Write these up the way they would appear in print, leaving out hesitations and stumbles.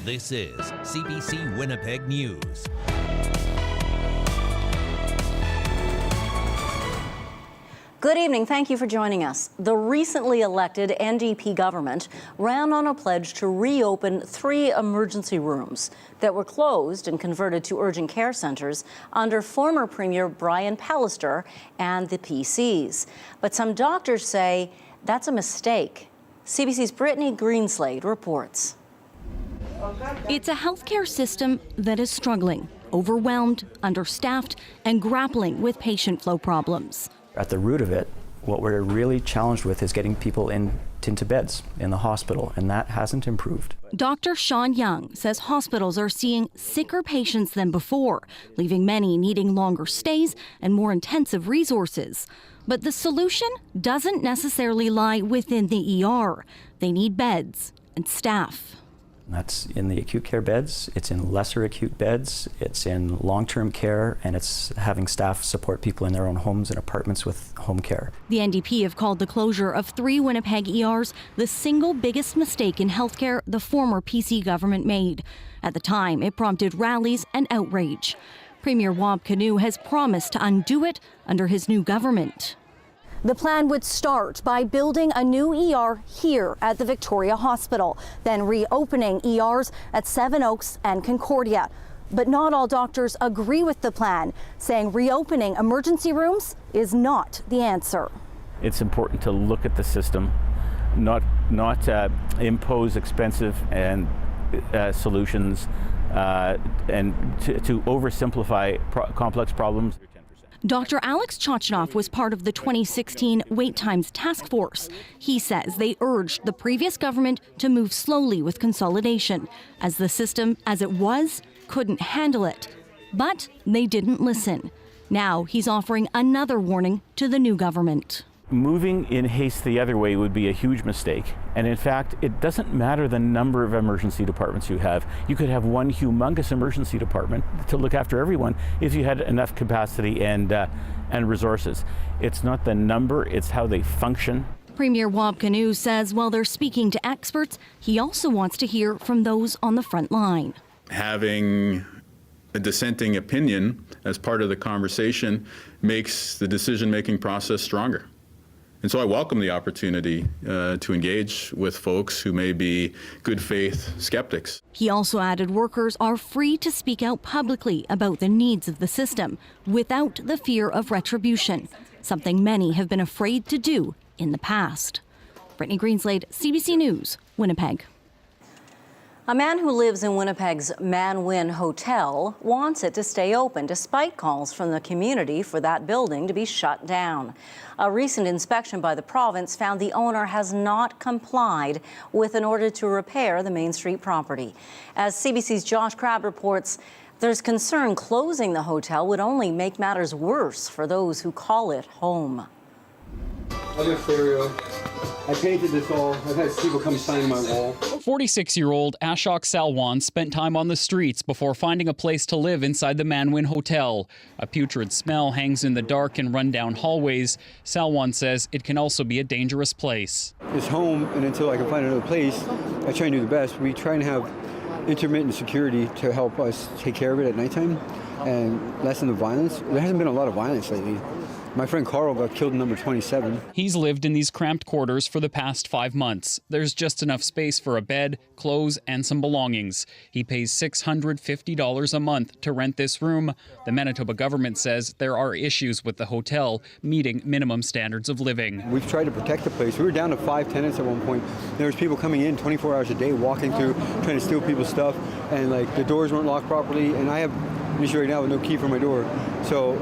This is CBC Winnipeg News. Good evening. Thank you for joining us. The recently elected NDP government ran on a pledge to reopen 3 emergency rooms that were closed and converted to urgent care centres under former Premier Brian Pallister and the PCs. But some doctors say that's a mistake. CBC's Brittany Greenslade reports. It's a healthcare system that is struggling, overwhelmed, understaffed, and grappling with patient flow problems. At the root of it, what we're really challenged with is getting people into beds in the hospital, and that hasn't improved. Dr. Sean Young says hospitals are seeing sicker patients than before, leaving many needing longer stays and more intensive resources. But the solution doesn't necessarily lie within the ER. They need beds and staff. That's in the acute care beds, it's in lesser acute beds, it's in long-term care, and it's having staff support people in their own homes and apartments with home care. The NDP have called the closure of 3 Winnipeg ERs the single biggest mistake in healthcare the former PC government made. At the time, it prompted rallies and outrage. Premier Wab Kinew has promised to undo it under his new government. The plan would start by building a new ER here at the Victoria Hospital, then reopening ERs at Seven Oaks and Concordia. But not all doctors agree with the plan, saying reopening emergency rooms is not the answer. It's important to look at the system, not impose expensive and solutions and to oversimplify complex problems. Dr. Alex Chachanoff was part of the 2016 Wait Times Task Force. He says they urged the previous government to move slowly with consolidation, as the system, as it was, couldn't handle it. But they didn't listen. Now he's offering another warning to the new government. Moving in haste the other way would be a huge mistake. And in fact, it doesn't matter the number of emergency departments you have. You could have one humongous emergency department to look after everyone if you had enough capacity and resources. It's not the number, it's how they function. Premier Wab Kinew says while they're speaking to experts, he also wants to hear from those on the front line. Having a dissenting opinion as part of the conversation makes the decision-making process stronger. And so I welcome the opportunity to engage with folks who may be good faith skeptics. He also added workers are free to speak out publicly about the needs of the system without the fear of retribution, something many have been afraid to do in the past. Brittany Greenslade, CBC News, Winnipeg. A man who lives in Winnipeg's Manwin Hotel wants it to stay open despite calls from the community for that building to be shut down. A recent inspection by the province found the owner has not complied with an order to repair the Main Street property. As CBC's Josh Crabb reports, there's concern closing the hotel would only make matters worse for those who call it home. I got stereo. I painted this all. I've had people come sign my wall. 46-year-old Ashok Salwan spent time on the streets before finding a place to live inside the Manwin Hotel. A putrid smell hangs in the dark and run-down hallways. Salwan says it can also be a dangerous place. It's home, and until I can find another place, I try and do the best. We try and have intermittent security to help us take care of it at nighttime and lessen the violence. There hasn't been a lot of violence lately. My friend Carl got killed in number 27. He's lived in these cramped quarters for the past 5 months. There's just enough space for a bed, clothes, and some belongings. He pays $650 a month to rent this room. The Manitoba government says there are issues with the hotel meeting minimum standards of living. We've tried to protect the place. We were down to 5 tenants at one point. There was people coming in 24 hours a day, walking through, trying to steal people's stuff, and like the doors weren't locked properly. And I have an issue right now with no key for my door. So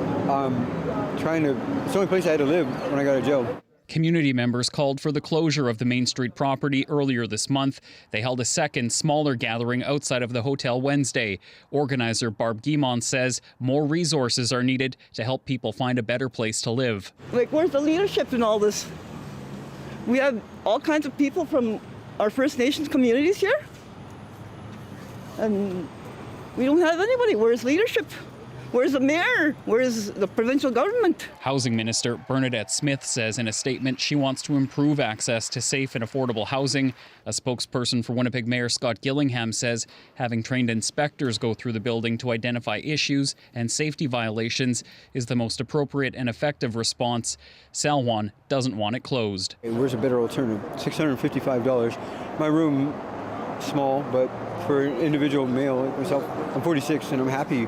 it's the only place I had to live when I got out of jail. Community members called for the closure of the Main Street property earlier this month. They held a second, smaller gathering outside of the hotel Wednesday. Organizer Barb Guimond says more resources are needed to help people find a better place to live. Like, where's the leadership in all this? We have all kinds of people from our First Nations communities here, and we don't have anybody. Where's leadership? Where's the mayor? Where's the provincial government? Housing Minister Bernadette Smith says in a statement she wants to improve access to safe and affordable housing. A spokesperson for Winnipeg Mayor Scott Gillingham says having trained inspectors go through the building to identify issues and safety violations is the most appropriate and effective response. Salwan doesn't want it closed. Where's a better alternative? $655. My room, small, but for an individual male like myself, I'm 46 and I'm happy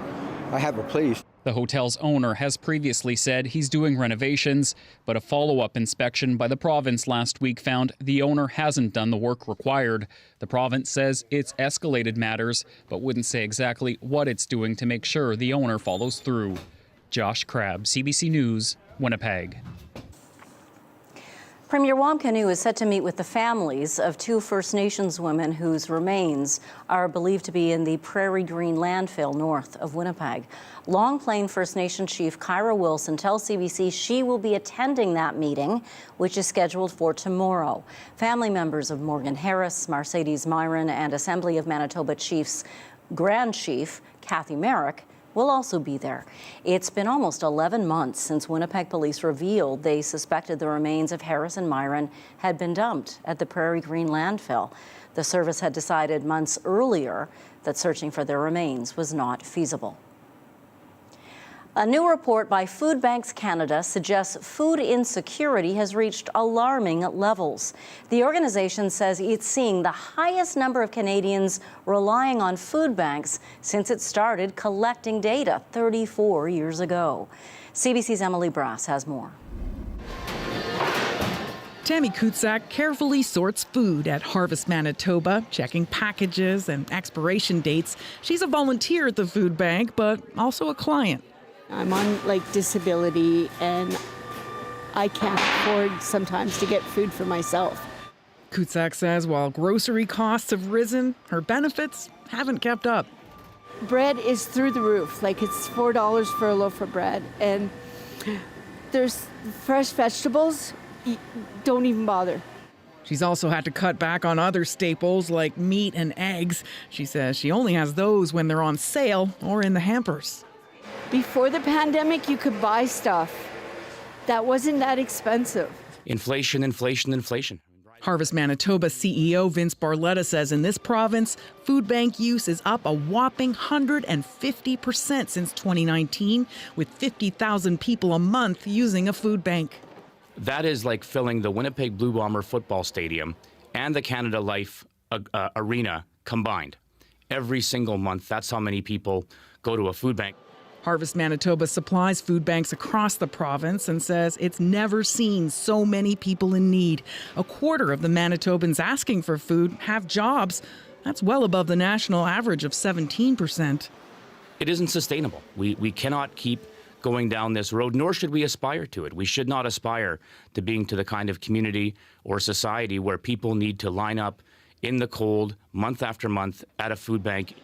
I have a place. The hotel's owner has previously said he's doing renovations, but a follow-up inspection by the province last week found the owner hasn't done the work required. The province says it's escalated matters, but wouldn't say exactly what it's doing to make sure the owner follows through. Josh Crabb, CBC News, Winnipeg. Premier Wamkanu is set to meet with the families of 2 First Nations women whose remains are believed to be in the Prairie Green landfill north of Winnipeg. Long Plain First Nation Chief Kyra Wilson tells CBC she will be attending that meeting, which is scheduled for tomorrow. Family members of Morgan Harris, Mercedes Myron, and Assembly of Manitoba Chiefs Grand Chief Kathy Merrick will also be there. It's been almost 11 months since Winnipeg police revealed they suspected the remains of Harris and Myron had been dumped at the Prairie Green landfill. The service had decided months earlier that searching for their remains was not feasible. A new report by Food Banks Canada suggests food insecurity has reached alarming levels. The organization says it's seeing the highest number of Canadians relying on food banks since it started collecting data 34 years ago. CBC's Emily Brass has more. Tammy Kutsak carefully sorts food at Harvest Manitoba, checking packages and expiration dates. She's a volunteer at the food bank, but also a client. I'm on disability and I can't afford sometimes to get food for myself. Kutsak says while grocery costs have risen, her benefits haven't kept up. Bread is through the roof. It's $4 for a loaf of bread. And there's fresh vegetables, don't even bother. She's also had to cut back on other staples like meat and eggs. She says she only has those when they're on sale or in the hampers. Before the pandemic, you could buy stuff that wasn't that expensive. Inflation. Harvest Manitoba CEO Vince Barletta says in this province, food bank use is up a whopping 150% since 2019, with 50,000 people a month using a food bank. That is like filling the Winnipeg Blue Bomber football stadium and the Canada Life arena combined. Every single month, that's how many people go to a food bank. Harvest Manitoba supplies food banks across the province and says it's never seen so many people in need. A quarter of the Manitobans asking for food have jobs. That's well above the national average of 17%. It isn't sustainable. We cannot keep going down this road, nor should we aspire to it. We should not aspire to being to the kind of community or society where people need to line up in the cold month after month at a food bank.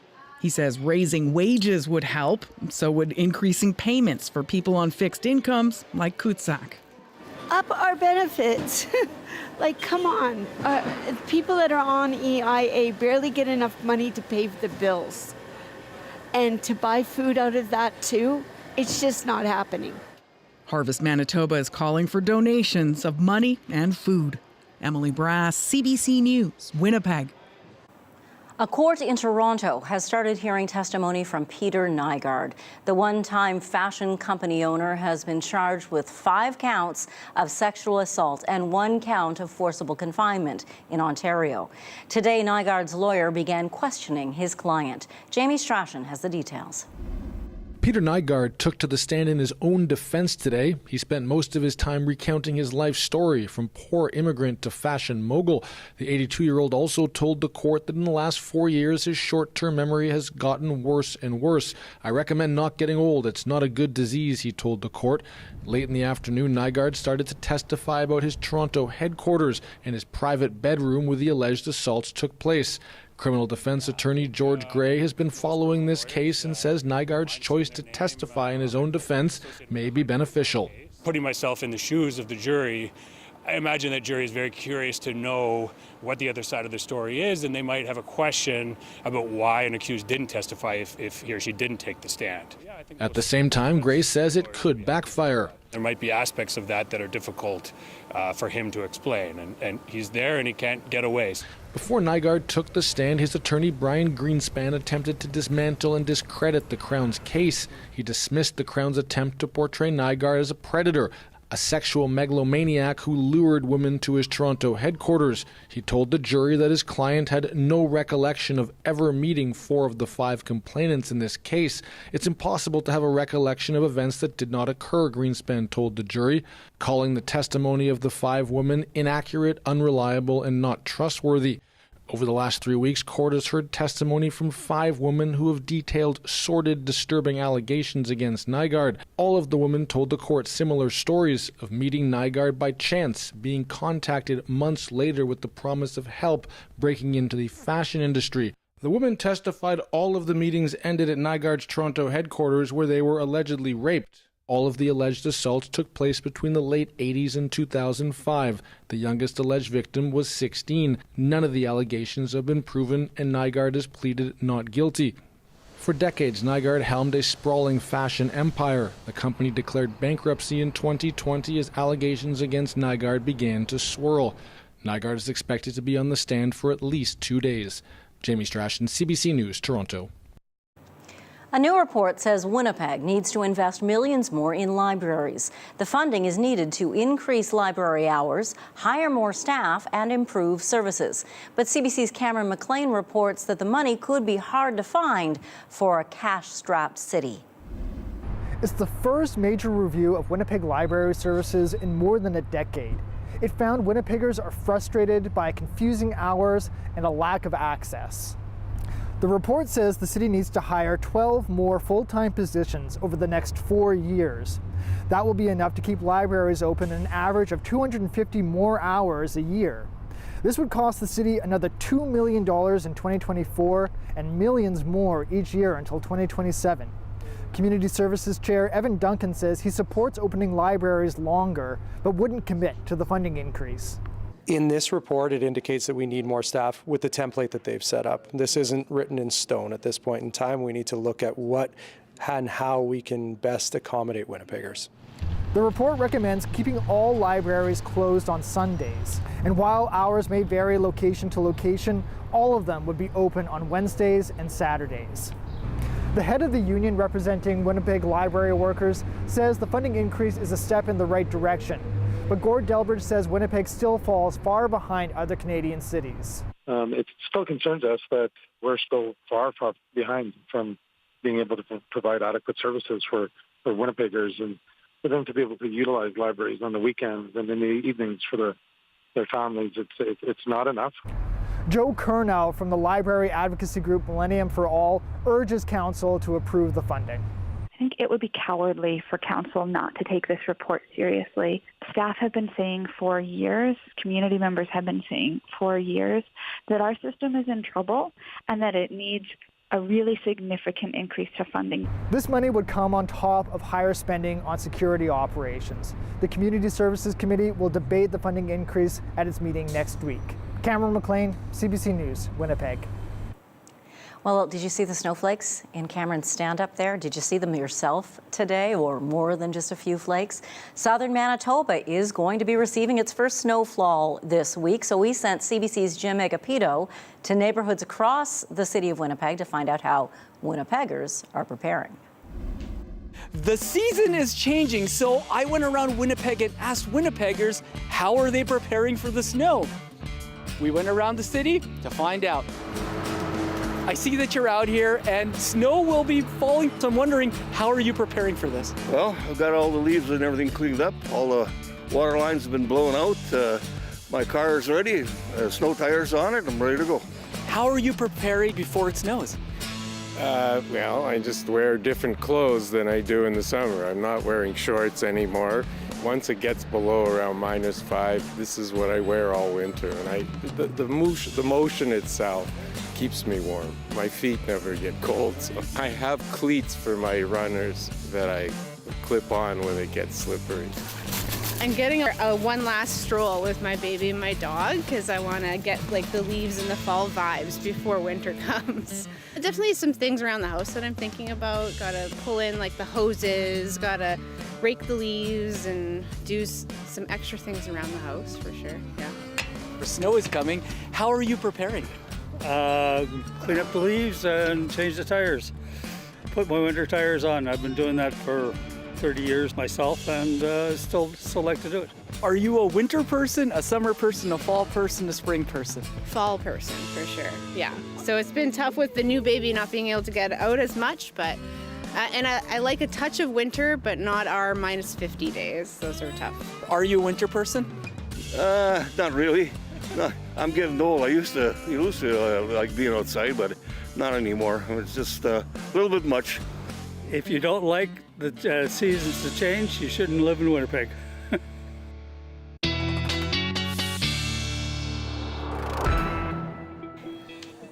He says raising wages would help, so would increasing payments for people on fixed incomes like Kutsak. Up our benefits. Come on. People that are on EIA barely get enough money to pay the bills. And to buy food out of that too, it's just not happening. Harvest Manitoba is calling for donations of money and food. Emily Brass, CBC News, Winnipeg. A court in Toronto has started hearing testimony from Peter Nygard. The one-time fashion company owner has been charged with 5 counts of sexual assault and 1 count of forcible confinement in Ontario. Today, Nygard's lawyer began questioning his client. Jamie Strachan has the details. Peter Nygard took to the stand in his own defense today. He spent most of his time recounting his life story, from poor immigrant to fashion mogul. The 82-year-old also told the court that in the last 4 years, his short-term memory has gotten worse and worse. I recommend not getting old. It's not a good disease, he told the court. Late in the afternoon, Nygard started to testify about his Toronto headquarters and his private bedroom where the alleged assaults took place. Criminal defense attorney George Gray has been following this case and says Nygard's choice to testify in his own defense may be beneficial. Putting myself in the shoes of the jury, I imagine that jury is very curious to know what the other side of the story is, and they might have a question about why an accused didn't testify if he or she didn't take the stand. At the same time, Gray says it could backfire. There might be aspects of that are difficult for him to explain, and he's there and he can't get away. Before Nygard took the stand, his attorney Brian Greenspan attempted to dismantle and discredit the Crown's case. He dismissed the Crown's attempt to portray Nygard as a predator, a sexual megalomaniac who lured women to his Toronto headquarters. He told the jury that his client had no recollection of ever meeting 4 of the 5 complainants in this case. It's impossible to have a recollection of events that did not occur, Greenspan told the jury, calling the testimony of the 5 women inaccurate, unreliable, and not trustworthy. Over the last 3 weeks, court has heard testimony from 5 women who have detailed sordid, disturbing allegations against Nygard. All of the women told the court similar stories of meeting Nygard by chance, being contacted months later with the promise of help breaking into the fashion industry. The women testified all of the meetings ended at Nygard's Toronto headquarters where they were allegedly raped. All of the alleged assaults took place between the late 80s and 2005. The youngest alleged victim was 16. None of the allegations have been proven, and Nygard has pleaded not guilty. For decades, Nygard helmed a sprawling fashion empire. The company declared bankruptcy in 2020 as allegations against Nygard began to swirl. Nygard is expected to be on the stand for at least 2 days. Jamie Strachan, CBC News, Toronto. A new report says Winnipeg needs to invest millions more in libraries. The funding is needed to increase library hours, hire more staff, and improve services. But CBC's Cameron McLean reports that the money could be hard to find for a cash-strapped city. It's the first major review of Winnipeg library services in more than a decade. It found Winnipeggers are frustrated by confusing hours and a lack of access. The report says the city needs to hire 12 more full-time positions over the next 4 years. That will be enough to keep libraries open an average of 250 more hours a year. This would cost the city another $2 million in 2024 and millions more each year until 2027. Community Services Chair Evan Duncan says he supports opening libraries longer, but wouldn't commit to the funding increase. In this report, it indicates that we need more staff with the template that they've set up. This isn't written in stone at this point in time. We need to look at what and how we can best accommodate Winnipeggers. The report recommends keeping all libraries closed on Sundays. And while hours may vary location to location, all of them would be open on Wednesdays and Saturdays. The head of the union representing Winnipeg library workers says the funding increase is a step in the right direction. But Gord Delbridge says Winnipeg still falls far behind other Canadian cities. It still concerns us that we're still far behind from being able to provide adequate services for Winnipeggers and for them to be able to utilize libraries on the weekends and in the evenings for their families. It's not enough. Joe Kernow from the library advocacy group Millennium for All urges council to approve the funding. I think it would be cowardly for council not to take this report seriously. Staff have been saying for years, community members have been saying for years that our system is in trouble and that it needs a really significant increase to funding. This money would come on top of higher spending on security operations. The Community Services Committee will debate the funding increase at its meeting next week. Cameron McLean, CBC News, Winnipeg. Well, did you see the snowflakes in Cameron's stand up there? Did you see them yourself today, or more than just a few flakes? Southern Manitoba is going to be receiving its first snowfall this week, so we sent CBC's Jim Agapito to neighborhoods across the city of Winnipeg to find out how Winnipeggers are preparing. The season is changing, so I went around Winnipeg and asked Winnipeggers how are they preparing for the snow. We went around the city to find out. I see that you're out here and snow will be falling, so I'm wondering, how are you preparing for this? Well, I've got all the leaves and everything cleaned up. All the water lines have been blown out. My car is ready, snow tires on it, I'm ready to go. How are you preparing before it snows? Well, I just wear different clothes than I do in the summer. I'm not wearing shorts anymore. Once it gets below around -5, this is what I wear all winter. And the motion itself keeps me warm. My feet never get cold. So I have cleats for my runners that I clip on when it gets slippery. I'm getting a one last stroll with my baby and my dog because I want to get like the leaves and the fall vibes before winter comes. Definitely some things around the house that I'm thinking about. Gotta pull in like the hoses, gotta rake the leaves and do some extra things around the house for sure, yeah. Snow is coming. How are you preparing? Clean up the leaves and change the tires. Put my winter tires on. I've been doing that for 30 years myself and still like to do it. Are you a winter person, a summer person, a fall person, a spring person? Fall person for sure, yeah. So it's been tough with the new baby not being able to get out as much, but and I like a touch of winter, but not our minus 50 days. Those are tough. Are you a winter person? Not really. No, I'm getting old. I used to like being outside, but not anymore. It's just a little bit much. If you don't like the seasons to change, you shouldn't live in Winnipeg.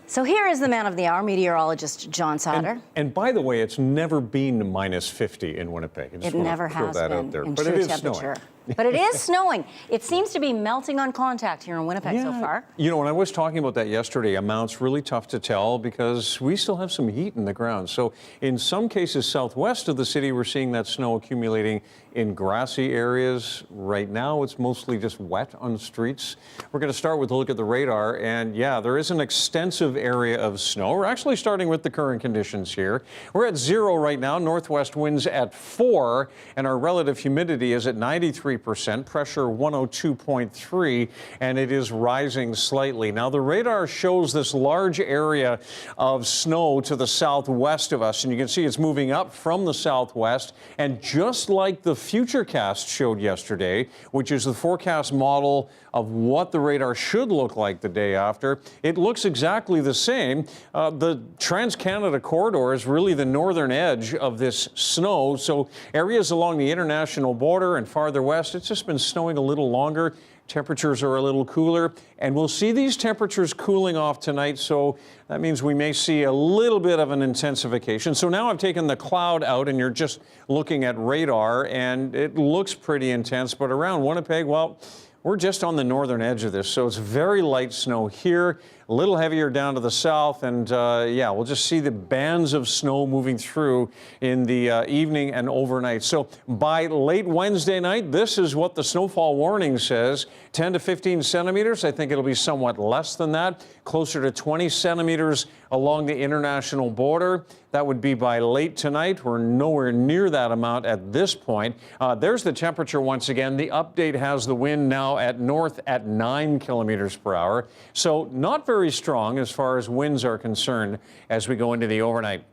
So here is the man of the hour, meteorologist John Sauter. And by the way, it's never been minus 50 in Winnipeg. I just It want never to throw has that been out there. in But true it is temperature. snowing. But it is snowing. It seems to be melting on contact here in Winnipeg so far. You know, when I was talking about that yesterday, amounts really tough to tell because we still have some heat in the ground. So in some cases southwest of the city, we're seeing that snow accumulating in grassy areas. Right now, it's mostly just wet on streets. We're going to start with a look at the radar. And yeah, there is an extensive area of snow. We're actually starting with the current conditions here. We're at 0 right now, northwest winds at 4, and our relative humidity is at 93%, pressure 102.3, and it is rising slightly. Now, the radar shows this large area of snow to the southwest of us, and you can see it's moving up from the southwest. And just like the Futurecast showed yesterday, which is the forecast model of what the radar should look like the day after, it looks exactly the same. The Trans-Canada corridor is really the northern edge of this snow. So areas along the international border and farther west, it's just been snowing a little longer. Temperatures are a little cooler, and we'll see these temperatures cooling off tonight, so that means we may see a little bit of an intensification. So now I've taken the cloud out, and you're just looking at radar, and it looks pretty intense, but around Winnipeg, well, we're just on the northern edge of this, so it's very light snow here, a little heavier down to the south, and yeah, we'll just see the bands of snow moving through in the evening and overnight. So by late Wednesday night, this is what the snowfall warning says, 10 to 15 centimeters. I think it'll be somewhat less than that, closer to 20 centimeters along the international border. That would be by late tonight. We're nowhere near that amount at this point. There's the temperature once again. The update has the wind now at north at 9 kilometers per hour. So not very strong as far as winds are concerned as we go into the overnight.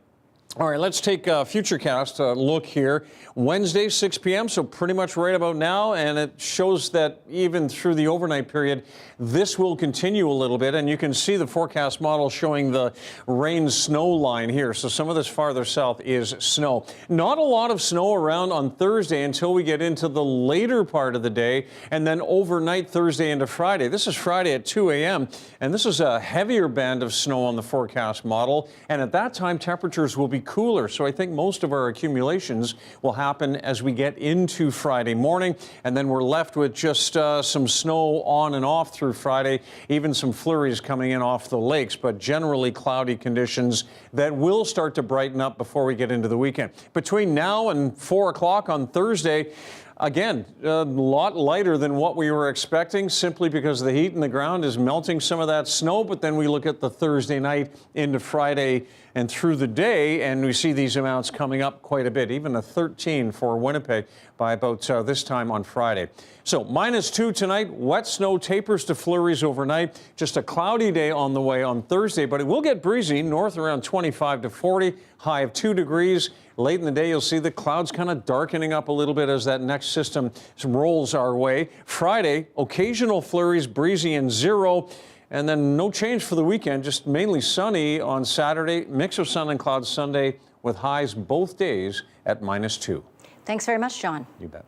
All right, let's take a Futurecast look here. Wednesday, 6 p.m., so pretty much right about now, and it shows that even through the overnight period, this will continue a little bit, and you can see the forecast model showing the rain-snow line here. So some of this farther south is snow. Not a lot of snow around on Thursday until we get into the later part of the day, and then overnight Thursday into Friday. This is Friday at 2 a.m., and this is a heavier band of snow on the forecast model, and at that time, temperatures will be cooler. So I think most of our accumulations will happen as we get into Friday morning, and then we're left with just some snow on and off through Friday, even some flurries coming in off the lakes, but generally cloudy conditions that will start to brighten up before we get into the weekend. Between now and 4 o'clock on Thursday, again, a lot lighter than what we were expecting simply because the heat in the ground is melting some of that snow. But then we look at the Thursday night into Friday and through the day, and we see these amounts coming up quite a bit, even a 13 for Winnipeg by about this time on Friday. So -2 tonight, wet snow tapers to flurries overnight. Just a cloudy day on the way on Thursday, but it will get breezy north around 25 to 40, high of 2 degrees. Late in the day, you'll see the clouds kind of darkening up a little bit as that next system rolls our way. Friday, occasional flurries, breezy and 0. And then no change for the weekend, just mainly sunny on Saturday, mix of sun and clouds Sunday with highs both days at -2. Thanks very much, John. You bet.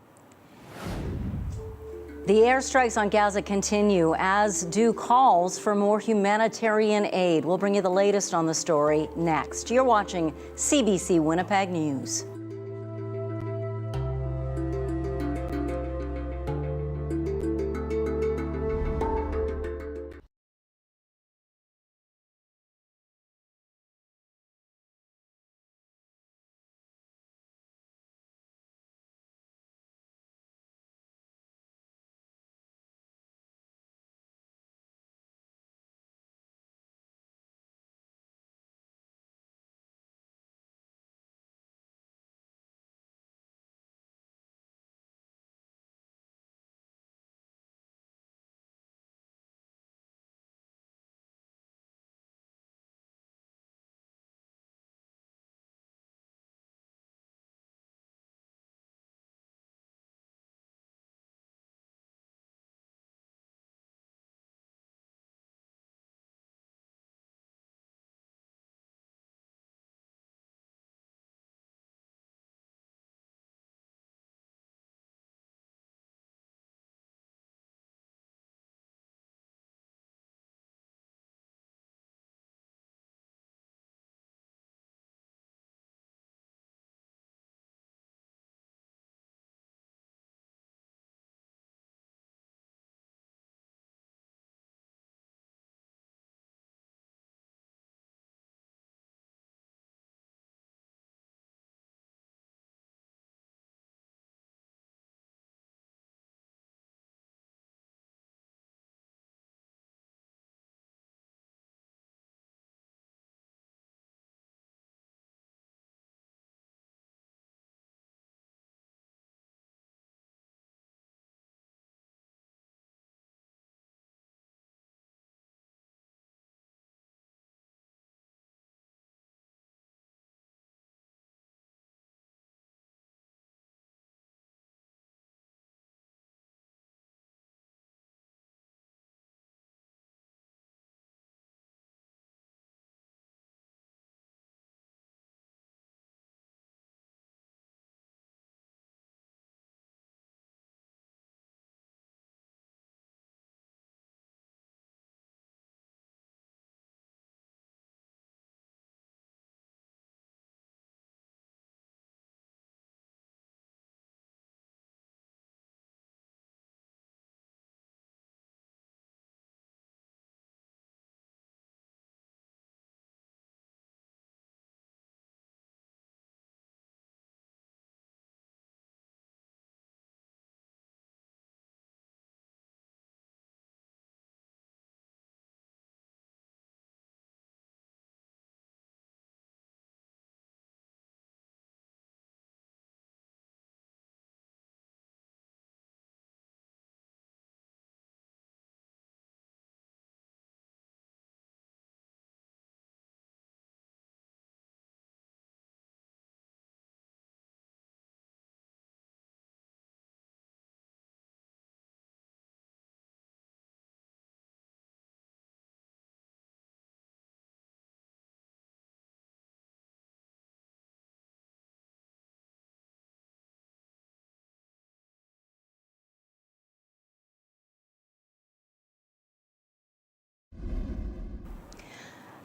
The airstrikes on Gaza continue, as do calls for more humanitarian aid. We'll bring you the latest on the story next. You're watching CBC Winnipeg News.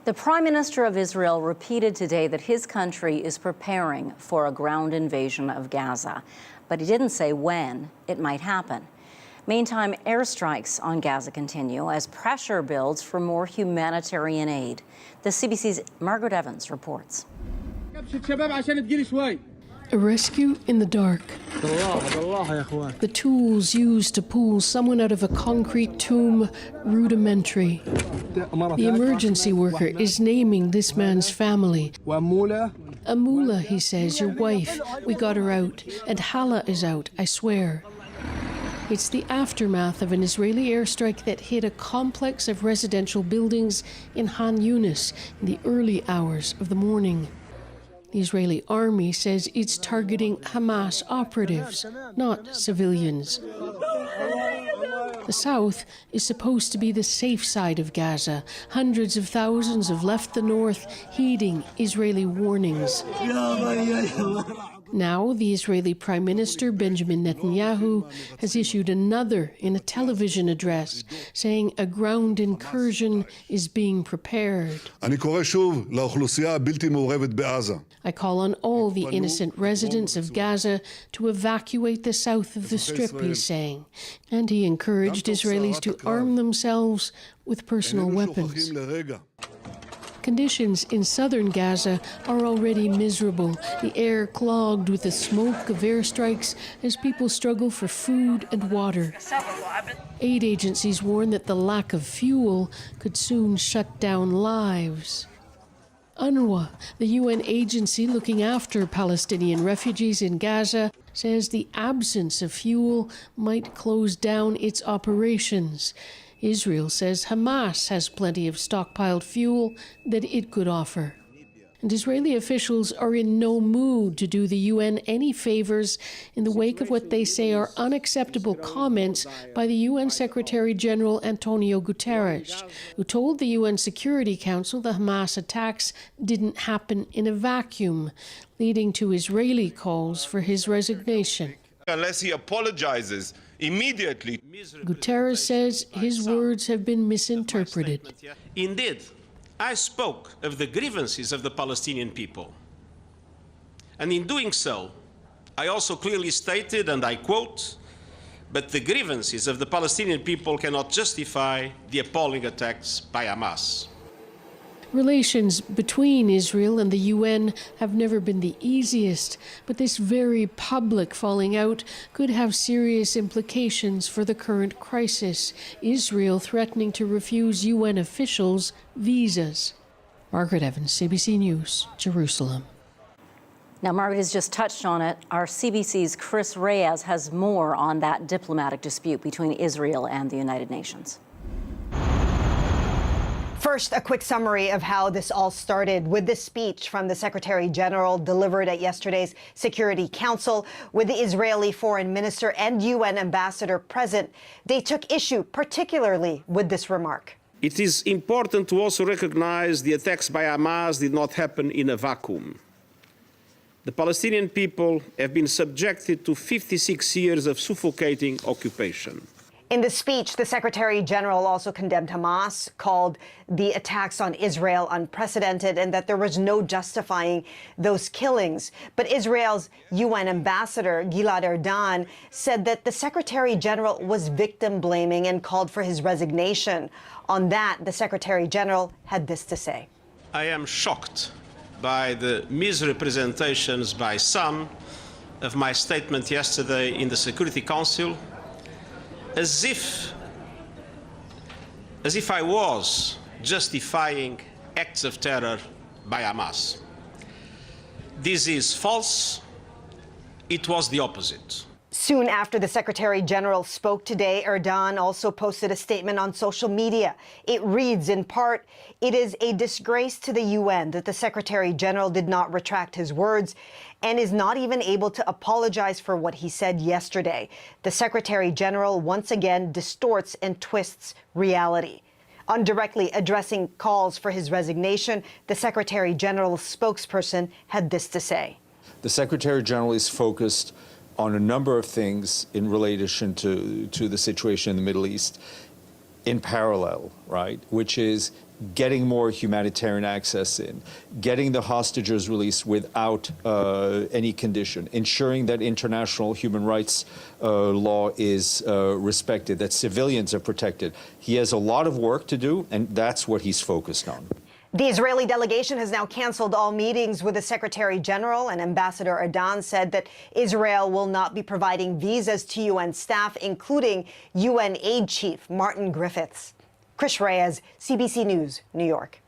The Prime Minister of Israel repeated today that his country is preparing for a ground invasion of Gaza, but he didn't say when it might happen. Meantime, airstrikes on Gaza continue as pressure builds for more humanitarian aid. The CBC's Margaret Evans reports. A rescue in the dark. The tools used to pull someone out of a concrete tomb, rudimentary. The emergency worker is naming this man's family. Amula, he says, your wife. We got her out. And Hala is out, I swear. It's the aftermath of an Israeli airstrike that hit a complex of residential buildings in Han Yunis in the early hours of the morning. The Israeli army says it's targeting Hamas operatives, not civilians. The south is supposed to be the safe side of Gaza. Hundreds of thousands have left the north, heeding Israeli warnings. Now, the Israeli Prime Minister, Benjamin Netanyahu, has issued another in a television address, saying a ground incursion is being prepared. I call on all the innocent residents of Gaza to evacuate the south of the Strip, he's saying. And he encouraged Israelis to arm themselves with personal weapons. Conditions in southern Gaza are already miserable, the air clogged with the smoke of airstrikes as people struggle for food and water. Aid agencies warn that the lack of fuel could soon shut down lives. UNRWA, the UN agency looking after Palestinian refugees in Gaza, says the absence of fuel might close down its operations. Israel says Hamas has plenty of stockpiled fuel that it could offer. And Israeli officials are in no mood to do the UN any favors in the wake of what they say are unacceptable comments by the UN Secretary General Antonio Guterres, who told the UN Security Council the Hamas attacks didn't happen in a vacuum, leading to Israeli calls for his resignation. Unless he apologizes immediately. Guterres says his words have been misinterpreted. Indeed, I spoke of the grievances of the Palestinian people. And in doing so, I also clearly stated, and I quote, "But the grievances of the Palestinian people cannot justify the appalling attacks by Hamas." Relations between Israel and the UN have never been the easiest, but this very public falling out could have serious implications for the current crisis, Israel threatening to refuse UN officials visas. Margaret Evans, CBC News, Jerusalem. Now, Margaret has just touched on it. Our CBC's Chris Reyes has more on that diplomatic dispute between Israel and the United Nations. First, a quick summary of how this all started with this speech from the Secretary General delivered at yesterday's Security Council with the Israeli Foreign Minister and UN Ambassador present. They took issue particularly with this remark. It is important to also recognize the attacks by Hamas did not happen in a vacuum. The Palestinian people have been subjected to 56 years of suffocating occupation. In the speech, the Secretary General also condemned Hamas, called the attacks on Israel unprecedented, and that there was no justifying those killings. But Israel's UN ambassador, Gilad Erdan, said that the Secretary General was victim blaming and called for his resignation. On that, the Secretary General had this to say. I am shocked by the misrepresentations by some of my statement yesterday in the Security Council, as if I was justifying acts of terror by Hamas. This is false. It was the opposite. Soon after the Secretary General spoke today, Erdan also posted a statement on social media. It reads, in part, "It is a disgrace to the UN that the Secretary General did not retract his words and is not even able to apologize for what he said yesterday. The Secretary General once again distorts and twists reality." Indirectly addressing calls for his resignation, the Secretary General's spokesperson had this to say. The Secretary General is focused on a number of things in relation to the situation in the Middle East. in parallel, right, which is getting more humanitarian access in, getting the hostages released without any condition, ensuring that international human rights law is respected, that civilians are protected. He has a lot of work to do, and that's what he's focused on. The Israeli delegation has now canceled all meetings with the Secretary General, and Ambassador Ardan said that Israel will not be providing visas to UN staff, including UN aid chief Martin Griffiths. Chris Reyes, CBC News, New York.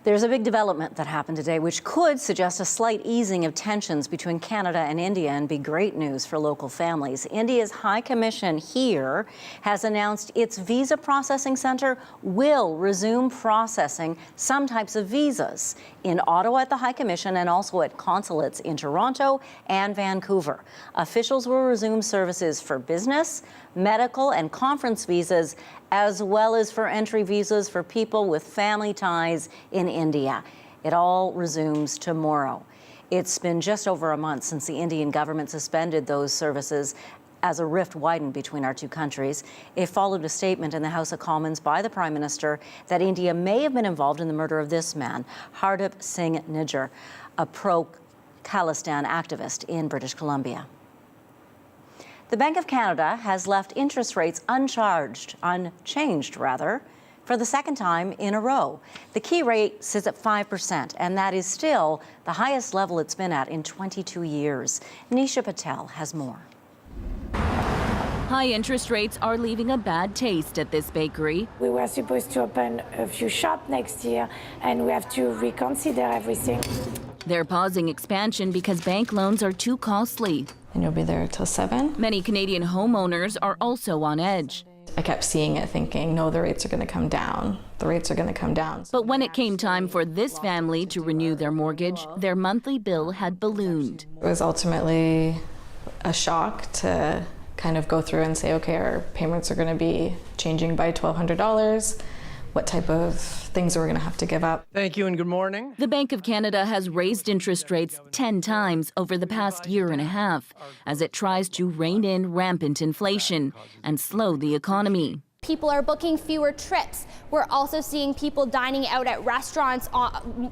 There's a big development that happened today which could suggest a slight easing of tensions between Canada and India and be great news for local families. India's High Commission here has announced its visa processing center will resume processing some types of visas in Ottawa at the High Commission and also at consulates in Toronto and Vancouver. Officials will resume services for business, medical, and conference visas, as well as for entry visas for people with family ties in India. It all resumes tomorrow. It's been just over a month since the Indian government suspended those services as a rift widened between our two countries. It followed a statement in the House of Commons by the Prime Minister that India may have been involved in the murder of this man, Hardeep Singh Nijjar, a pro-Khalistan activist in British Columbia. The Bank of Canada has left interest rates unchanged, for the second time in a row. The key rate sits at 5%, and that is still the highest level it's been at in 22 years. Nisha Patel has more. High interest rates are leaving a bad taste at this bakery. We were supposed to open a few shops next year, and we have to reconsider everything. They're pausing expansion because bank loans are too costly. And you'll be there till 7. Many Canadian homeowners are also on edge. I kept seeing it thinking, no, the rates are going to come down. The rates are going to come down. But when it came time for this family to renew their mortgage, their monthly bill had ballooned. It was ultimately a shock to kind of go through and say, okay, our payments are going to be changing by $1,200. What type of things we're going to have to give up. Thank you and good morning. The Bank of Canada has raised interest rates 10 times over the past year and a half as it tries to rein in rampant inflation and slow the economy. People are booking fewer trips. We're also seeing people dining out at restaurants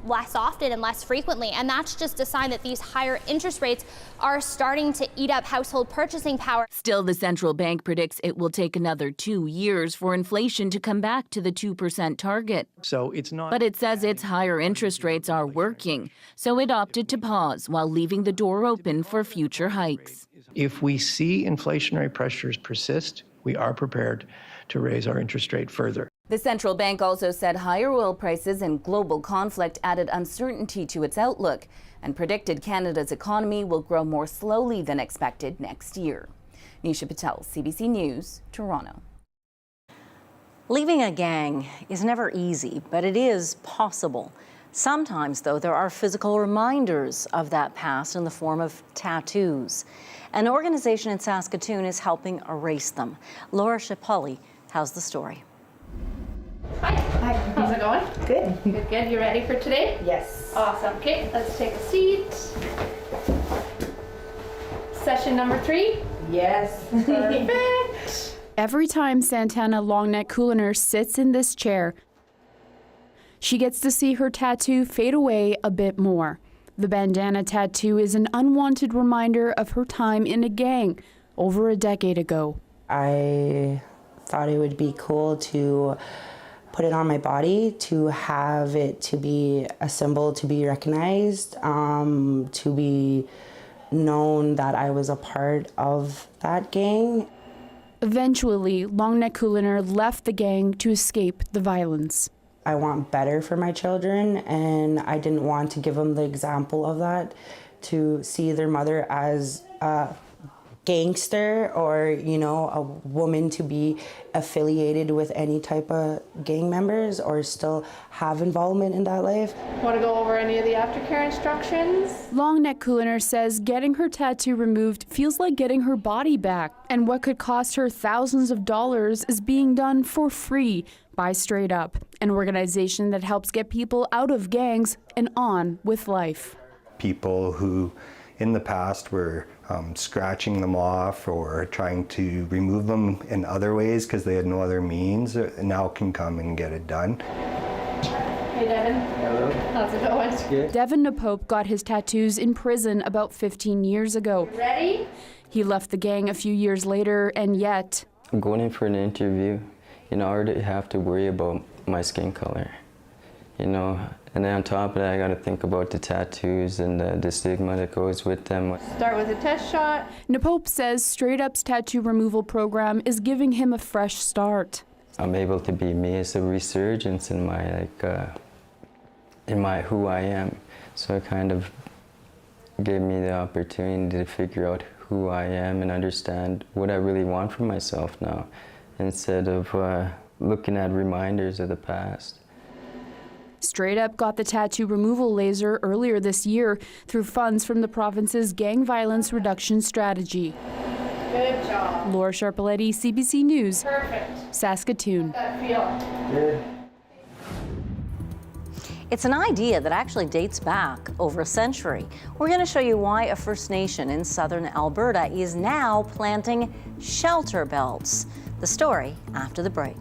less often and less frequently, and that's just a sign that these higher interest rates are starting to eat up household purchasing power. Still, the central bank predicts it will take another 2 years for inflation to come back to the 2% target. So it's not. But it says its higher interest rates are working, so it opted to pause while leaving the door open for future hikes. If we see inflationary pressures persist, we are prepared to raise our interest rate further. The central bank also said higher oil prices and global conflict added uncertainty to its outlook and predicted Canada's economy will grow more slowly than expected next year. Nisha Patel, CBC News, Toronto. Leaving a gang is never easy, but it is possible. Sometimes, though, there are physical reminders of that past in the form of tattoos. An organization in Saskatoon is helping erase them. Laura Shapulli has the story. Hi. Hi. How's it going? Good. Good. You ready for today? Yes. Awesome. Okay, let's take a seat. Session number 3? Yes. Perfect. Every time Santana Longneck Cooliner sits in this chair, she gets to see her tattoo fade away a bit more. The bandana tattoo is an unwanted reminder of her time in a gang over a decade ago. I thought it would be cool to put it on my body, to have it to be a symbol, to be recognized, to be known that I was a part of that gang. Eventually, Longneck Cooliner left the gang to escape the violence. I want better for my children, and I didn't want to give them the example of that, to see their mother as a gangster or, you know, a woman to be affiliated with any type of gang members or still have involvement in that life. Want to go over any of the aftercare instructions? Longneck Cooliner says getting her tattoo removed feels like getting her body back, and what could cost her thousands of dollars is being done for free by Straight Up, an organization that helps get people out of gangs and on with life. People who in the past were scratching them off or trying to remove them in other ways because they had no other means, now can come and get it done. Hey Devin. Hello. How's it going? Yeah. Devin Napope got his tattoos in prison about 15 years ago. Ready? He left the gang a few years later, and yet... I'm going in for an interview. You know, I already have to worry about my skin color. You know, and then on top of that, I got to think about the tattoos and the stigma that goes with them. Start with a test shot. Napope says Straight Up's tattoo removal program is giving him a fresh start. I'm able to be me. It's a resurgence in my who I am. So it kind of gave me the opportunity to figure out who I am and understand what I really want for myself now, instead of looking at reminders of the past. Straight Up got the tattoo removal laser earlier this year through funds from the province's gang violence reduction strategy. Good job. Laura Sharpaletti, CBC News. Perfect. Saskatoon. That feel. Good. It's an idea that actually dates back over a century. We're going to show you why a First Nation in southern Alberta is now planting shelter belts. The story after the break.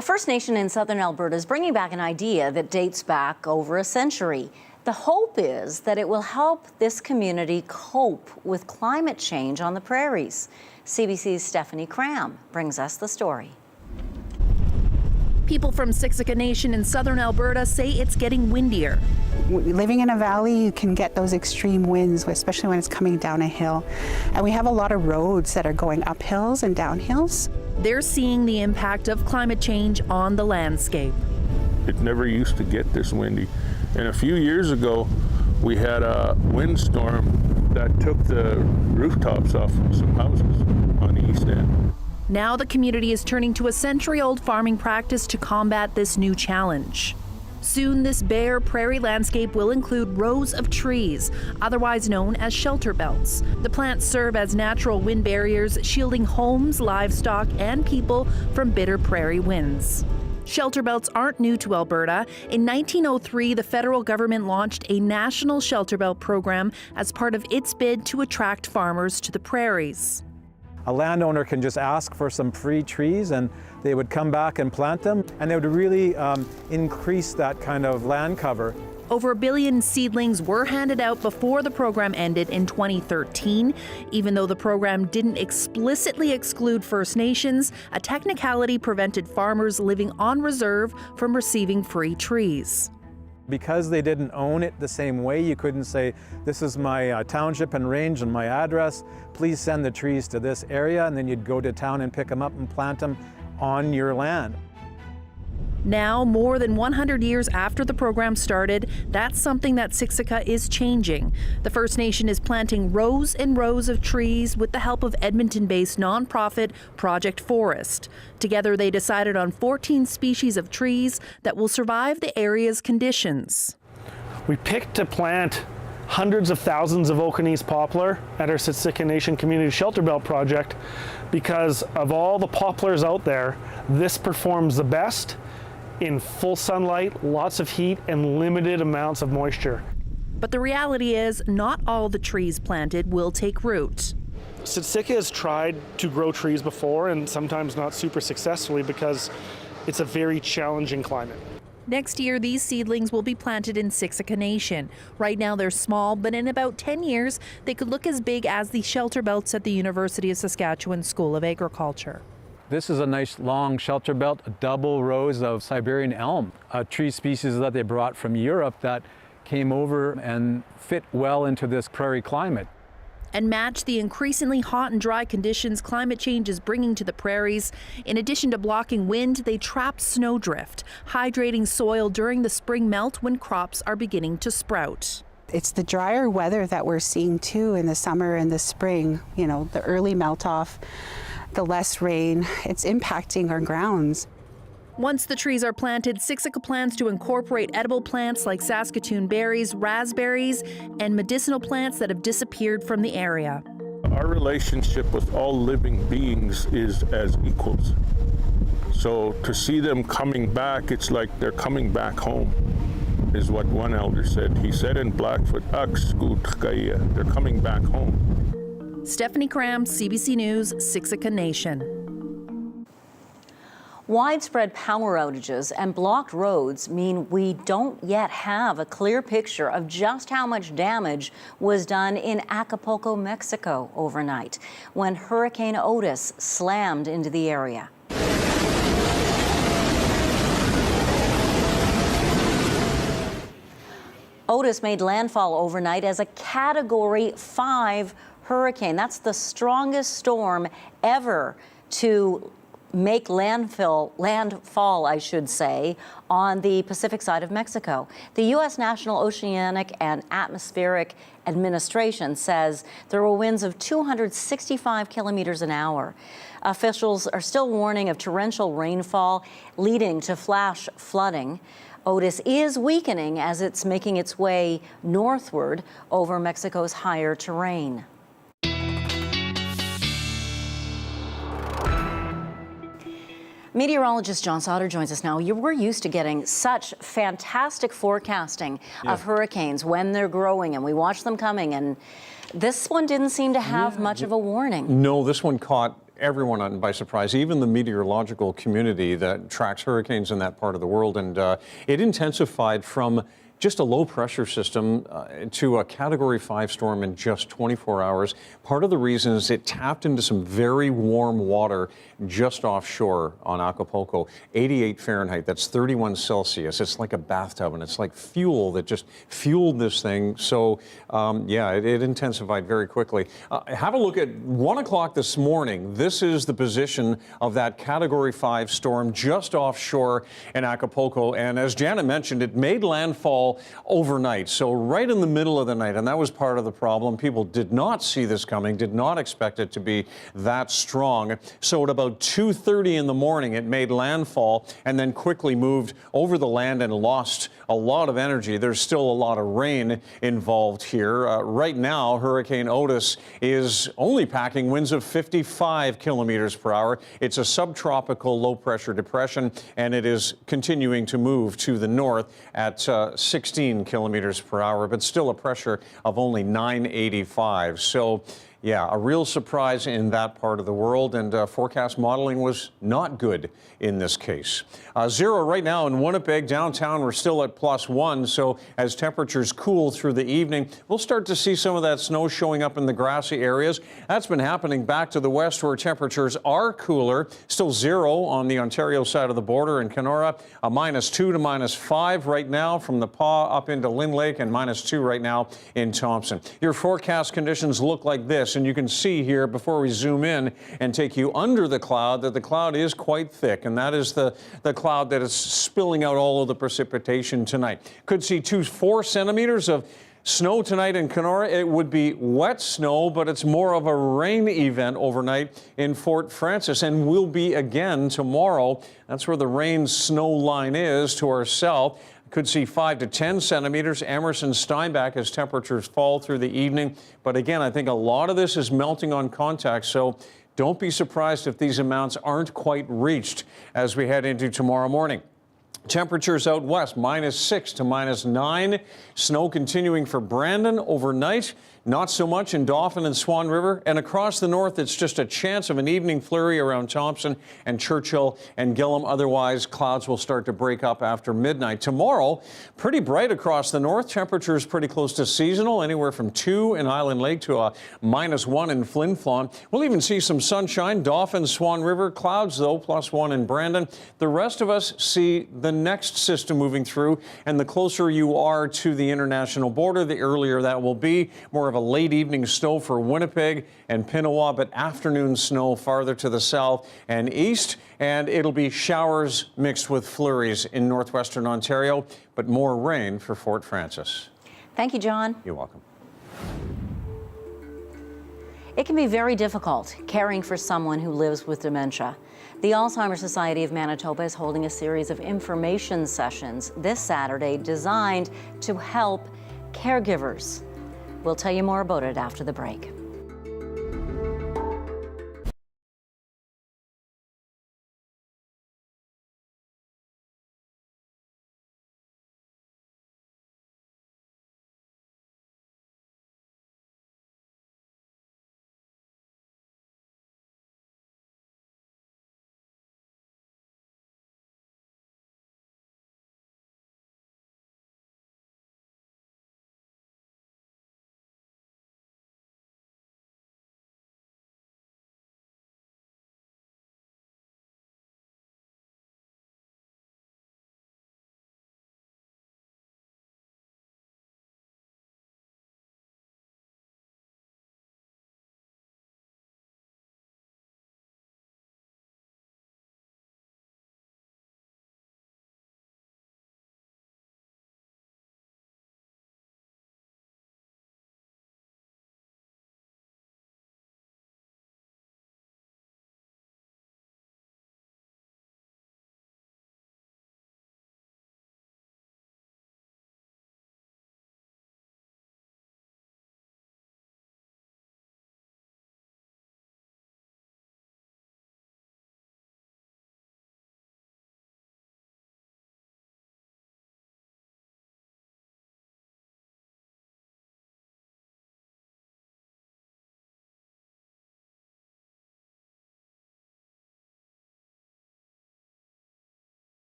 A First Nation in southern Alberta is bringing back an idea that dates back over a century. The hope is that it will help this community cope with climate change on the prairies. CBC's Stephanie Cram brings us the story. People from Siksika Nation in southern Alberta say it's getting windier. Living in a valley, you can get those extreme winds, especially when it's coming down a hill. And we have a lot of roads that are going up hills and down hills. They're seeing the impact of climate change on the landscape. It never used to get this windy. And a few years ago, we had a windstorm that took the rooftops off some houses on the east end. Now the community is turning to a century-old farming practice to combat this new challenge. Soon, this bare prairie landscape will include rows of trees, otherwise known as shelter belts. The plants serve as natural wind barriers, shielding homes, livestock, and people from bitter prairie winds. Shelter belts aren't new to Alberta. In 1903, the federal government launched a national shelter belt program as part of its bid to attract farmers to the prairies. A landowner can just ask for some free trees and they would come back and plant them, and they would really increase that kind of land cover. Over 1 billion seedlings were handed out before the program ended in 2013. Even though the program didn't explicitly exclude First Nations, a technicality prevented farmers living on reserve from receiving free trees. Because they didn't own it the same way, you couldn't say, this is my township and range and my address, please send the trees to this area, and then you'd go to town and pick them up and plant them on your land. Now, more than 100 years after the program started, that's something that Siksika is changing. The First Nation is planting rows and rows of trees with the help of Edmonton-based nonprofit Project Forest. Together, they decided on 14 species of trees that will survive the area's conditions. We picked to plant hundreds of thousands of Okanese poplar at our Siksika Nation Community Shelter Belt project because of all the poplars out there, this performs the best in full sunlight, lots of heat, and limited amounts of moisture. But the reality is, not all the trees planted will take root. Siksika has tried to grow trees before, and sometimes not super successfully because it's a very challenging climate. Next year, these seedlings will be planted in Siksika Nation. Right now, they're small, but in about 10 years, they could look as big as the shelter belts at the University of Saskatchewan School of Agriculture. This is a nice long shelter belt, double rows of Siberian elm, a tree species that they brought from Europe that came over and fit well into this prairie climate. And match the increasingly hot and dry conditions climate change is bringing to the prairies. In addition to blocking wind, they trap snowdrift, hydrating soil during the spring melt when crops are beginning to sprout. It's the drier weather that we're seeing too in the summer and the spring, you know, the early melt off, the less rain, it's impacting our grounds. Once the trees are planted, Siksika plans to incorporate edible plants like Saskatoon berries, raspberries, and medicinal plants that have disappeared from the area. Our relationship with all living beings is as equals. So to see them coming back, it's like they're coming back home, is what one elder said. He said in Blackfoot, they're coming back home. Stephanie Cram, CBC News, Siksika Nation. Widespread power outages and blocked roads mean we don't yet have a clear picture of just how much damage was done in Acapulco, Mexico overnight when Hurricane Otis slammed into the area. Otis made landfall overnight as a Category 5 hurricane. That's the strongest storm ever to make landfall, I should say, on the Pacific side of Mexico. The U.S. National Oceanic and Atmospheric Administration says there were winds of 265 kilometers an hour. Officials are still warning of torrential rainfall leading to flash flooding. Otis is weakening as it's making its way northward over Mexico's higher terrain. Meteorologist John Sauter joins us now. We're used to getting such fantastic forecasting of hurricanes when they're growing, and we watch them coming, and this one didn't seem to have much of a warning. No, this one caught everyone by surprise, even the meteorological community that tracks hurricanes in that part of the world. And it intensified from just a low pressure system to a Category 5 storm in just 24 hours. Part of the reason is it tapped into some very warm water just offshore on Acapulco. 88 Fahrenheit, that's 31 Celsius. It's like a bathtub, and it's like fuel that just fueled this thing. So yeah, it intensified very quickly. Have a look at 1 o'clock this morning. This is the position of that Category 5 storm just offshore in Acapulco. And as Janet mentioned, it made landfall overnight, so right in the middle of the night, and that was part of the problem. People did not see this coming, did not expect it to be that strong. So at about 2:30 in the morning, it made landfall and then quickly moved over the land and lost a lot of energy. There's still a lot of rain involved here. Right now, Hurricane Otis is only packing winds of 55 kilometers per hour. It's a subtropical low-pressure depression, and it is continuing to move to the north at 16 kilometers per hour, but still a pressure of only 985. So yeah, a real surprise in that part of the world, and forecast modeling was not good in this case. Zero right now in Winnipeg. Downtown, we're still at +1, so as temperatures cool through the evening, we'll start to see some of that snow showing up in the grassy areas. That's been happening back to the west where temperatures are cooler. Still 0 on the Ontario side of the border in Kenora, a -2 to -5 right now from the Paw up into Lynn Lake, and -2 right now in Thompson. Your forecast conditions look like this. And you can see here, before we zoom in and take you under the cloud, that the cloud is quite thick, and that is the cloud that is spilling out all of the precipitation tonight. Could see 4 centimeters of snow tonight in Kenora. It would be wet snow, but it's more of a rain event overnight in Fort Frances, and will be again tomorrow. That's where the rain-snow line is to our south. Could see 5 to 10 centimeters. Emerson, Steinbach, as temperatures fall through the evening. But again, I think a lot of this is melting on contact, so don't be surprised if these amounts aren't quite reached as we head into tomorrow morning. Temperatures out west, -6 to -9. Snow continuing for Brandon overnight. Not so much in Dauphin and Swan River. And across the north, it's just a chance of an evening flurry around Thompson and Churchill and Gillam. Otherwise, clouds will start to break up after midnight. Tomorrow, pretty bright across the north. Temperatures pretty close to seasonal, anywhere from 2 in Island Lake to a -1 in Flin Flon. We'll even see some sunshine. Dauphin, Swan River, clouds though, +1 in Brandon. The rest of us see the next system moving through, and the closer you are to the international border, the earlier that will be. More of a late evening snow for Winnipeg and Pinawa, but afternoon snow farther to the south and east, and it'll be showers mixed with flurries in northwestern Ontario, but more rain for Fort Frances. Thank you, John. You're welcome. It can be very difficult caring for someone who lives with dementia. The Alzheimer's Society of Manitoba is holding a series of information sessions this Saturday designed to help caregivers. We'll tell you more about it after the break.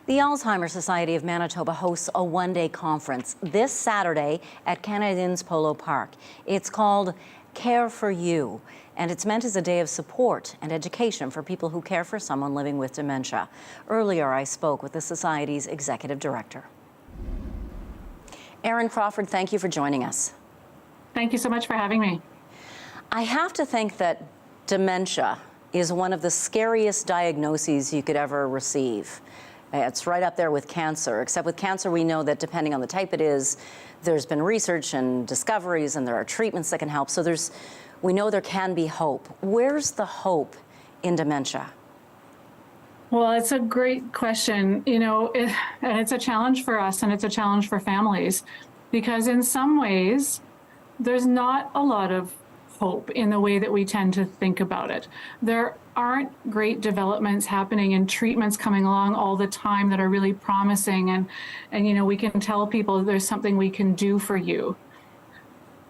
The Alzheimer's Society of Manitoba hosts a one-day conference this Saturday at Canadians Polo Park. It's called Care for You, and it's meant as a day of support and education for people who care for someone living with dementia. Earlier, I spoke with the Society's executive director. Erin Crawford, thank you for joining us. Thank you so much for having me. I have to think that dementia is one of the scariest diagnoses you could ever receive. It's right up there with cancer, except with cancer we know that depending on the type it is, there's been research and discoveries and there are treatments that can help. So we know there can be hope. Where's the hope in dementia? Well, it's a great question, and it's a challenge for us and it's a challenge for families because in some ways there's not a lot of hope in the way that we tend to think about it. There aren't great developments happening and treatments coming along all the time that are really promising and we can tell people there's something we can do for you.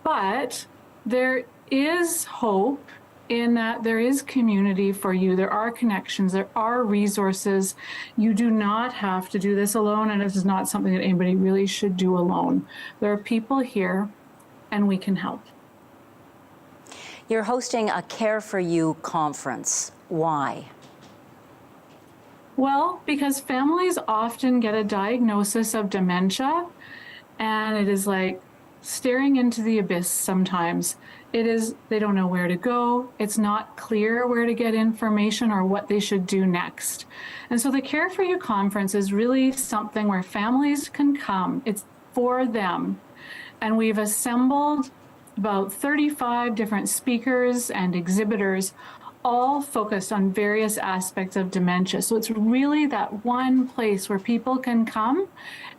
But there is hope in that there is community for you. There are connections, there are resources. You do not have to do this alone, and it is not something that anybody really should do alone. There are people here and we can help. You're hosting a Care for You conference. Why? Well, because families often get a diagnosis of dementia, and it is like staring into the abyss sometimes. They don't know where to go. It's not clear where to get information or what they should do next. And so the Care for You conference is really something where families can come. It's for them. And we've assembled about 35 different speakers and exhibitors, all focused on various aspects of dementia. So it's really that one place where people can come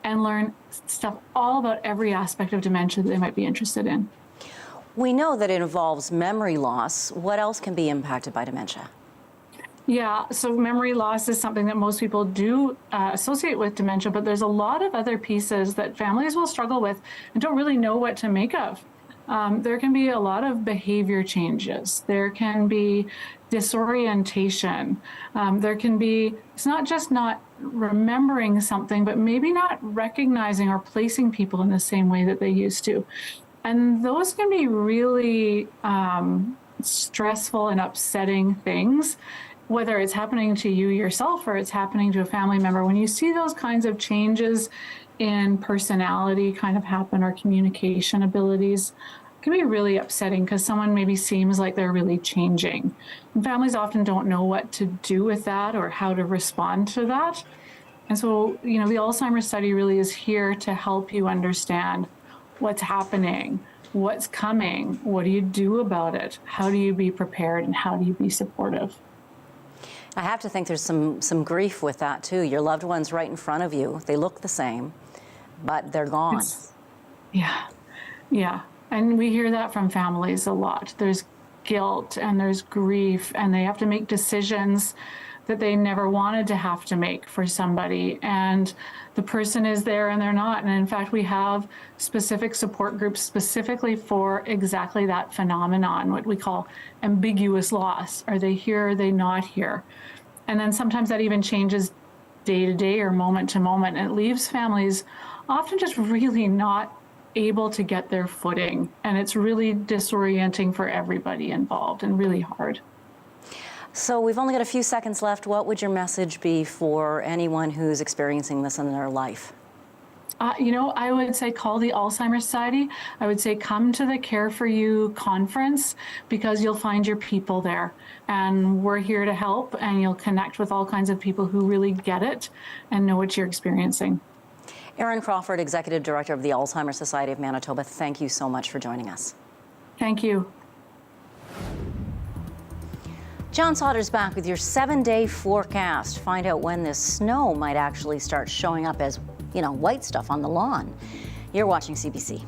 and learn stuff all about every aspect of dementia that they might be interested in. We know that it involves memory loss. What else can be impacted by dementia? Yeah, so memory loss is something that most people do associate with dementia, but there's a lot of other pieces that families will struggle with and don't really know what to make of. There can be a lot of behavior changes. There can be disorientation. There can be, it's not just not remembering something, but maybe not recognizing or placing people in the same way that they used to. And those can be really stressful and upsetting things, whether it's happening to you yourself or it's happening to a family member. When you see those kinds of changes in personality kind of happen or communication abilities, it can be really upsetting because someone maybe seems like they're really changing. And families often don't know what to do with that or how to respond to that. And so, the Alzheimer's study really is here to help you understand what's happening, what's coming, what do you do about it, how do you be prepared, and how do you be supportive? I have to think there's some grief with that too. Your loved one's right in front of you. They look the same, but they're gone. Yeah. And we hear that from families a lot. There's guilt and there's grief, and they have to make decisions that they never wanted to have to make for somebody. And the person is there and they're not. And in fact, we have specific support groups specifically for exactly that phenomenon, what we call ambiguous loss. Are they here? Are they not here? And then sometimes that even changes day to day or moment to moment. And it leaves families often just really not able to get their footing. And it's really disorienting for everybody involved and really hard. So we've only got a few seconds left. What would your message be for anyone who's experiencing this in their life? I would say call the Alzheimer's Society. I would say come to the Care for You conference because you'll find your people there. And we're here to help, and you'll connect with all kinds of people who really get it and know what you're experiencing. Erin Crawford, Executive Director of the Alzheimer's Society of Manitoba, thank you so much for joining us. Thank you. John Sauter's back with your 7-day forecast. Find out when this snow might actually start showing up as, white stuff on the lawn. You're watching CBC.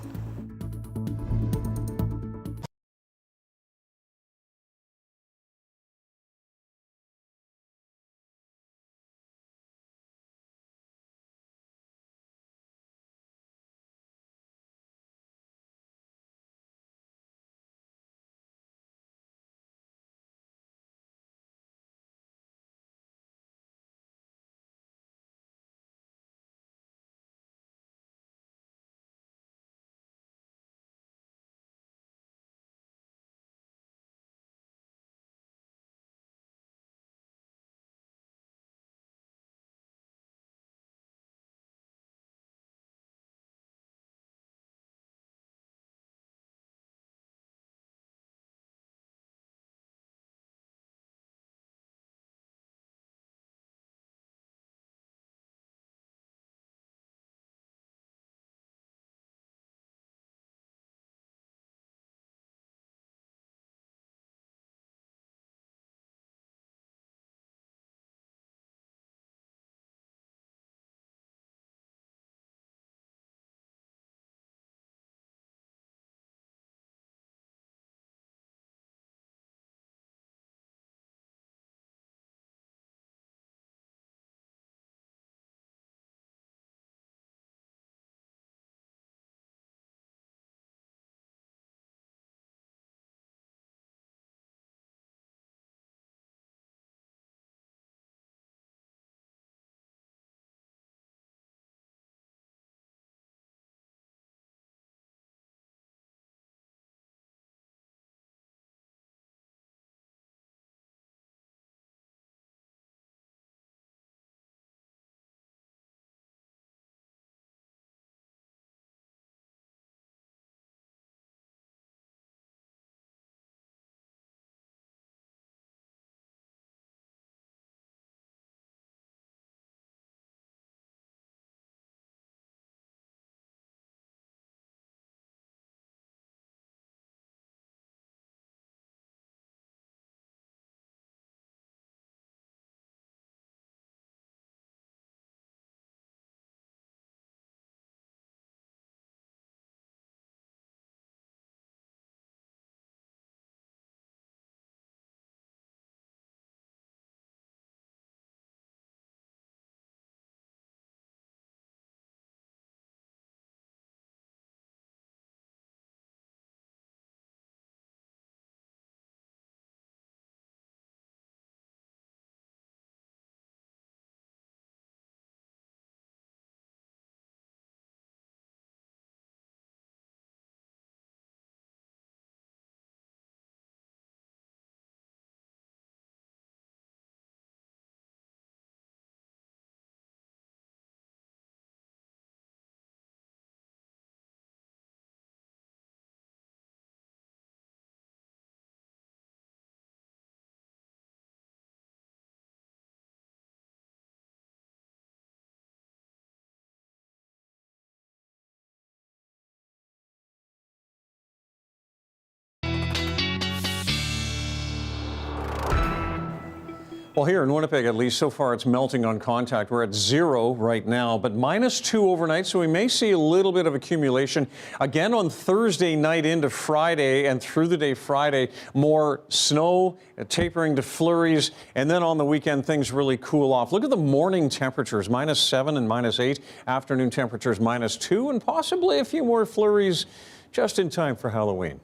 Well, here in Winnipeg, at least so far, it's melting on contact. We're at 0 right now, but -2 overnight, so we may see a little bit of accumulation. Again on Thursday night into Friday and through the day Friday, more snow, tapering to flurries, and then on the weekend, things really cool off. Look at the morning temperatures, -7 and -8. Afternoon temperatures, -2, and possibly a few more flurries just in time for Halloween.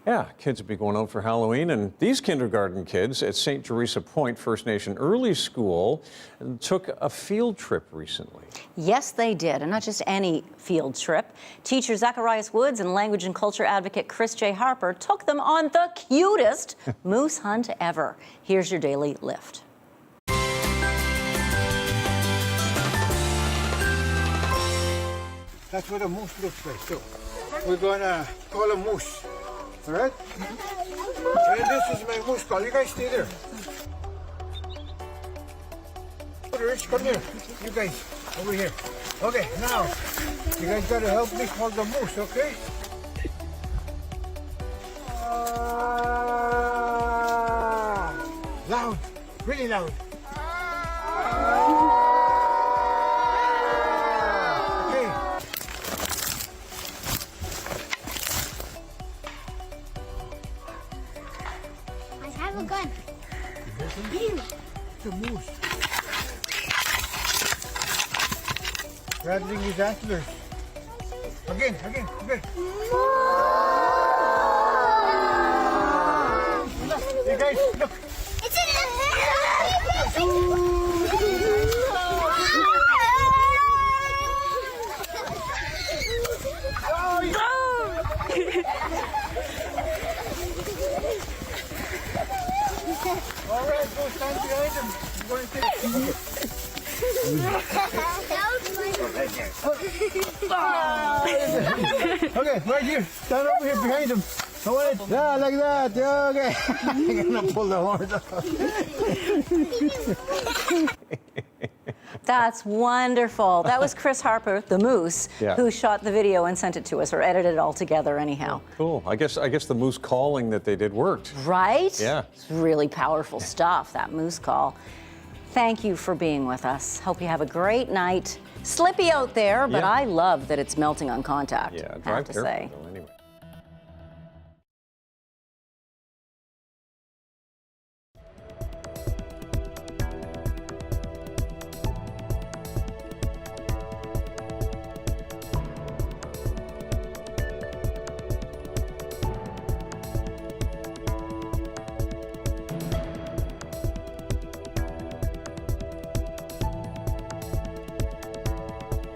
Yeah, kids will be going out for Halloween, and these kindergarten kids at St. Teresa Point First Nation Early School took a field trip recently. Yes, they did, and not just any field trip. Teacher Zacharias Woods and language and culture advocate Chris J. Harper took them on the cutest moose hunt ever. Here's your daily lift. That's what a moose looks like, too. We're gonna call a moose. All right? And this is my moose call. You guys stay there. Rich, come here. You guys, over here. Okay, now, you guys gotta help me call the moose, okay? Loud, really loud. Gun. It's a moose. Rattling his antlers. Again. You guys, look. It's in it. All right, go stand behind him. I'm going to take Okay, right here. Stand over here behind him. I want it. Yeah, like that. Yeah, okay. I'm going to pull the horn off. That's wonderful. That was Chris Harper, the moose, who shot the video and sent it to us, or edited it all together anyhow. Cool. I guess the moose calling that they did worked. Right? Yeah. It's really powerful stuff, that moose call. Thank you for being with us. Hope you have a great night. Slippy out there, but I love that it's melting on contact, Yeah, I have to say. careful.